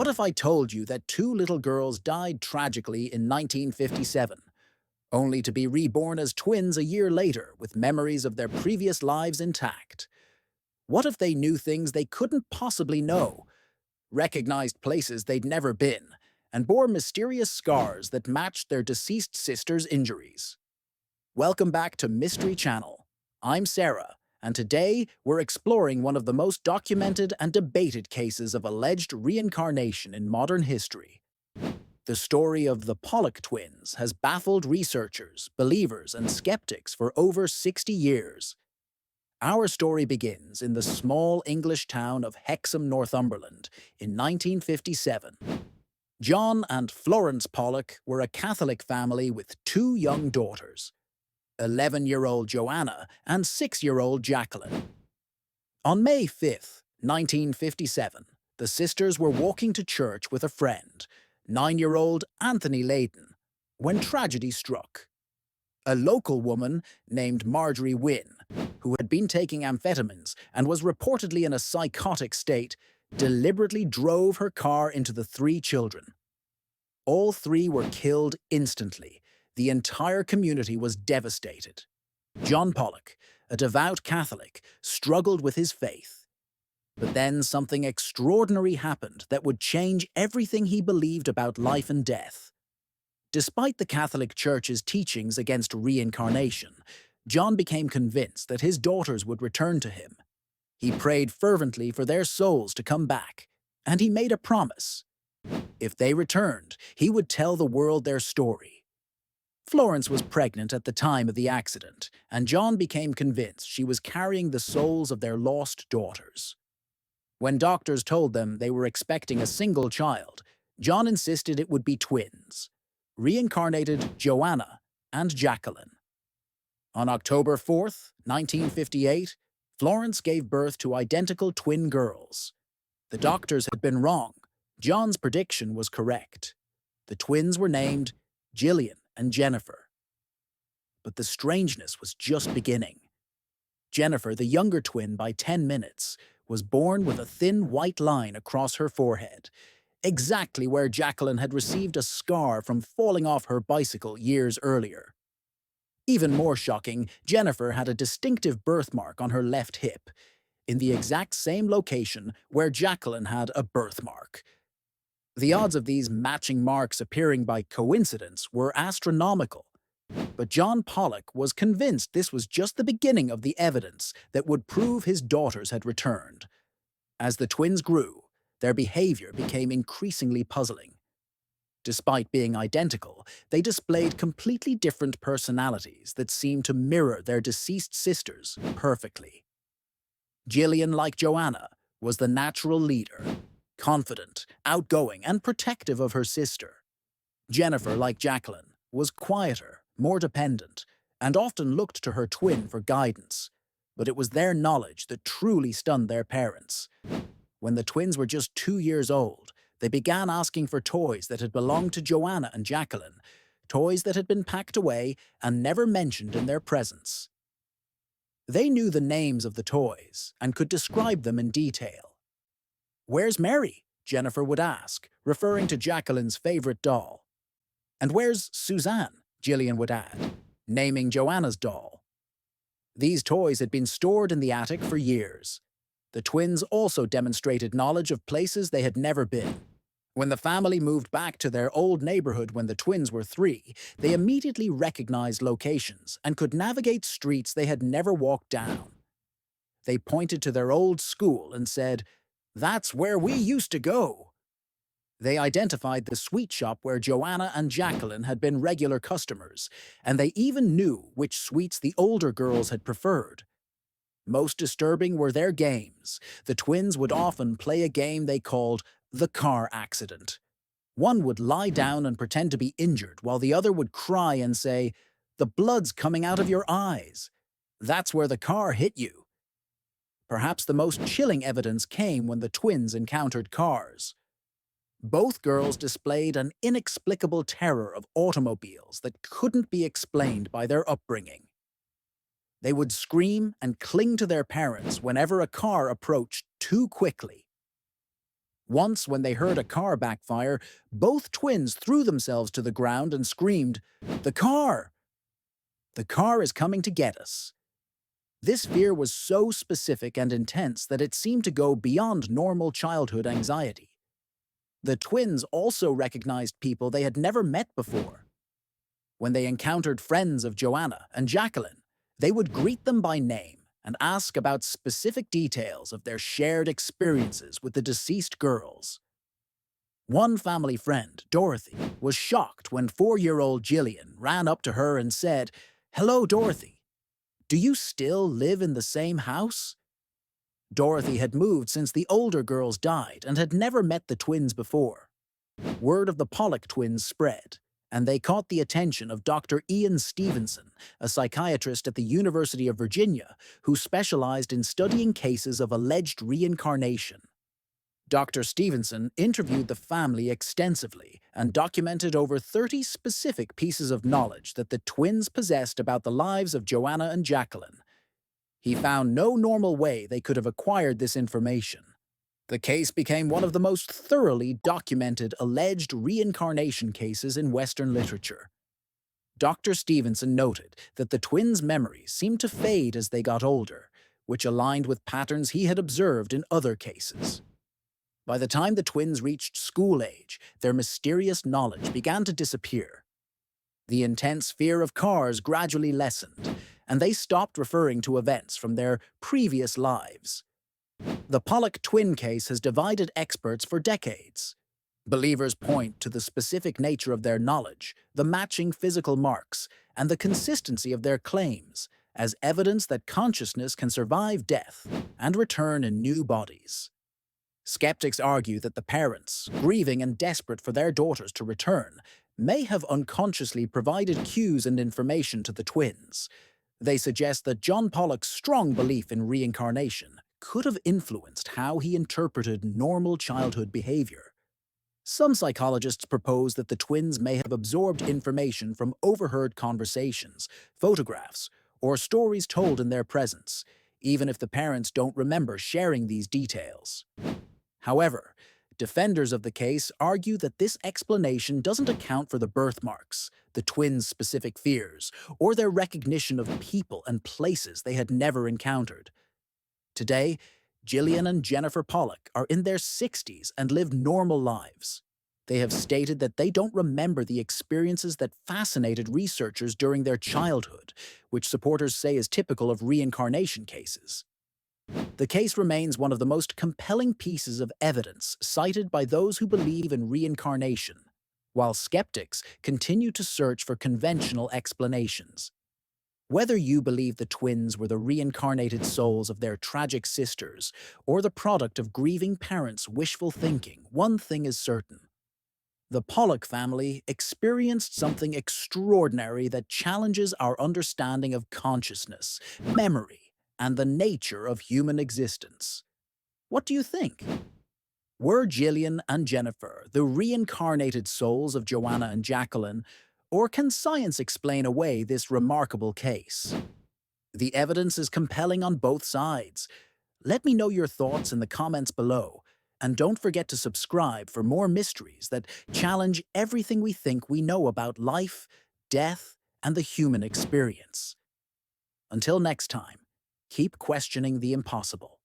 What if I told you that two little girls died tragically in 1957, only to be reborn as twins a year later with memories of their previous lives intact? What if they knew things they couldn't possibly know, recognized places they'd never been, and bore mysterious scars that matched their deceased sister's injuries? Welcome back to Mystery Channel. I'm Sarah, and today we're exploring one of the most documented and debated cases of alleged reincarnation in modern history. The story of the Pollock twins has baffled researchers, believers, and skeptics for over 60 years. Our story begins in the small English town of Hexham, Northumberland, in 1957. John and Florence Pollock were a Catholic family with two young daughters, 11-year-old Joanna and 6-year-old Jacqueline. On May 5th, 1957, the sisters were walking to church with a friend, 9-year-old Anthony Layton, when tragedy struck. A local woman named Marjorie Wynne, who had been taking amphetamines and was reportedly in a psychotic state, deliberately drove her car into the three children. All three were killed instantly. The entire community was devastated. John Pollock, a devout Catholic, struggled with his faith. But then something extraordinary happened that would change everything he believed about life and death. Despite the Catholic Church's teachings against reincarnation, John became convinced that his daughters would return to him. He prayed fervently for their souls to come back, and he made a promise. If they returned, he would tell the world their story. Florence was pregnant at the time of the accident, and John became convinced she was carrying the souls of their lost daughters. When doctors told them they were expecting a single child, John insisted it would be twins, reincarnated Joanna and Jacqueline. On October 4th, 1958, Florence gave birth to identical twin girls. The doctors had been wrong. John's prediction was correct. The twins were named Gillian and Jennifer. But the strangeness was just beginning. Jennifer, the younger twin by 10 minutes, was born with a thin white line across her forehead, exactly where Jacqueline had received a scar from falling off her bicycle years earlier. Even more shocking, Jennifer had a distinctive birthmark on her left hip, in the exact same location where Jacqueline had a birthmark. The odds of these matching marks appearing by coincidence were astronomical, but John Pollock was convinced this was just the beginning of the evidence that would prove his daughters had returned. As the twins grew, their behavior became increasingly puzzling. Despite being identical, they displayed completely different personalities that seemed to mirror their deceased sisters perfectly. Gillian, like Joanna, was the natural leader, confident, outgoing, and protective of her sister. Jennifer, like Jacqueline, was quieter, more dependent, and often looked to her twin for guidance. But it was their knowledge that truly stunned their parents. When the twins were just 2 years old, they began asking for toys that had belonged to Joanna and Jacqueline, toys that had been packed away and never mentioned in their presence. They knew the names of the toys and could describe them in detail. "Where's Mary?" Jennifer would ask, referring to Jacqueline's favorite doll. "And where's Suzanne?" Gillian would add, naming Joanna's doll. These toys had been stored in the attic for years. The twins also demonstrated knowledge of places they had never been. When the family moved back to their old neighborhood when the twins were 3, they immediately recognized locations and could navigate streets they had never walked down. They pointed to their old school and said, "That's where we used to go." They identified the sweet shop where Joanna and Jacqueline had been regular customers, and they even knew which sweets the older girls had preferred. Most disturbing were their games. The twins would often play a game they called the car accident. One would lie down and pretend to be injured, while the other would cry and say, "The blood's coming out of your eyes. That's where the car hit you." Perhaps the most chilling evidence came when the twins encountered cars. Both girls displayed an inexplicable terror of automobiles that couldn't be explained by their upbringing. They would scream and cling to their parents whenever a car approached too quickly. Once, when they heard a car backfire, both twins threw themselves to the ground and screamed, "The car! The car is coming to get us." This fear was so specific and intense that it seemed to go beyond normal childhood anxiety. The twins also recognized people they had never met before. When they encountered friends of Joanna and Jacqueline, they would greet them by name and ask about specific details of their shared experiences with the deceased girls. One family friend, Dorothy, was shocked when 4-year-old Gillian ran up to her and said, "Hello, Dorothy. Do you still live in the same house?" Dorothy had moved since the older girls died and had never met the twins before. Word of the Pollock twins spread, and they caught the attention of Dr. Ian Stevenson, a psychiatrist at the University of Virginia who specialized in studying cases of alleged reincarnation. Dr. Stevenson interviewed the family extensively and documented over 30 specific pieces of knowledge that the twins possessed about the lives of Joanna and Jacqueline. He found no normal way they could have acquired this information. The case became one of the most thoroughly documented alleged reincarnation cases in Western literature. Dr. Stevenson noted that the twins' memories seemed to fade as they got older, which aligned with patterns he had observed in other cases. By the time the twins reached school age, their mysterious knowledge began to disappear. The intense fear of cars gradually lessened, and they stopped referring to events from their previous lives. The Pollock twin case has divided experts for decades. Believers point to the specific nature of their knowledge, the matching physical marks, and the consistency of their claims as evidence that consciousness can survive death and return in new bodies. Skeptics argue that the parents, grieving and desperate for their daughters to return, may have unconsciously provided cues and information to the twins. They suggest that John Pollock's strong belief in reincarnation could have influenced how he interpreted normal childhood behavior. Some psychologists propose that the twins may have absorbed information from overheard conversations, photographs, or stories told in their presence, even if the parents don't remember sharing these details. However, defenders of the case argue that this explanation doesn't account for the birthmarks, the twins' specific fears, or their recognition of people and places they had never encountered. Today, Gillian and Jennifer Pollock are in their 60s and live normal lives. They have stated that they don't remember the experiences that fascinated researchers during their childhood, which supporters say is typical of reincarnation cases. The case remains one of the most compelling pieces of evidence cited by those who believe in reincarnation, while skeptics continue to search for conventional explanations. Whether you believe the twins were the reincarnated souls of their tragic sisters or the product of grieving parents' wishful thinking, one thing is certain. The Pollock family experienced something extraordinary that challenges our understanding of consciousness, memory, and the nature of human existence. What do you think? Were Gillian and Jennifer the reincarnated souls of Joanna and Jacqueline, or can science explain away this remarkable case? The evidence is compelling on both sides. Let me know your thoughts in the comments below, and don't forget to subscribe for more mysteries that challenge everything we think we know about life, death, and the human experience. Until next time, keep questioning the impossible.